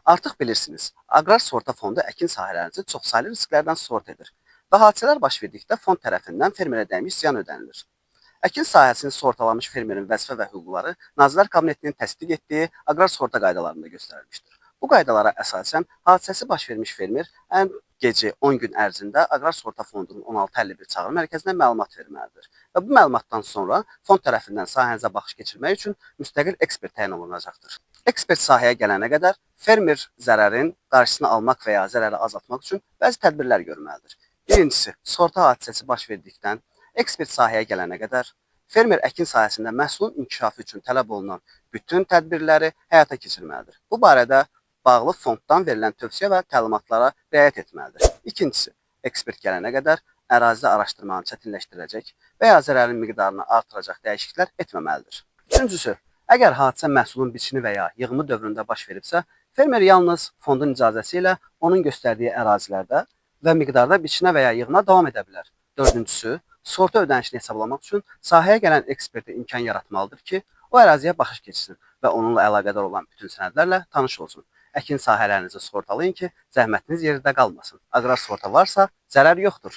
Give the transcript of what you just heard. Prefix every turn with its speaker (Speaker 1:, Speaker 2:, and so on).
Speaker 1: Artıq bilirsiniz, aqrar sığorta fondu əkin sahələrinizi çoxsaylı risklərdən sığorta edir və hadisələr baş verdikdə fond tərəfindən fermerə dəymiş ziyan ödənilir. Əkin sahəsini sığortalanmış fermerin vəzifə və hüquqları Nazirlər Kabinetinin təsdiq etdiyi aqrar sığorta qaydalarında göstərilmişdir. Bu qaydalara əsasən hadisəsi baş vermiş fermer ən gecə 10 gün ərzində aqrar sığorta fondunun 1651 çağrı mərkəzinə məlumat verməlidir. Və bu məlumatdan sonra fond tərəfindən sahənizə baxış keçirmək üçün müstəqil ekspert təyin olunacaqdır. Ekspert sahəyə gələnə qədər fermer zərərin qarşısını almaq və ya zərəri azaltmaq üçün bəzi tədbirlər görməlidir. Birincisi, sığorta hadisəsi baş verdikdən ekspert sahəyə gələnə qədər fermer əkin sahəsində məhsulun inkişafı üçün tələb olunan bütün tədbirləri həyata keçirməlidir. Bu barədə bağlı fonddan verilən tövsiyə və təlimatlara riayət etməlidir. İkincisi, ekspert gələnə qədər ərazidə araşdırmanı çətinləşdirəcək və ya zərərin miqdarını artıracaq dəyişikliklər etməməlidir. Üçüncüsü, əgər hadisə məhsulun biçini və ya yığımı dövründə baş veribsə, fermer yalnız fondun icazəsi ilə onun göstərdiyi ərazilərdə və miqdarda biçinə və ya yığına davam edə bilər. Dördüncüsü, sığorta ödənişini hesablamaq üçün sahəyə gələn ekspertə imkan yaratmalıdır ki, o əraziyə baxış keçsin və onunla əlaqədar olan bütün sənədlərlə tanış olsun. Əkin sahələrinizi sığortalayın ki, zəhmətiniz yerdə qalmasın. Aqrar sığorta varsa, zərər yoxdur.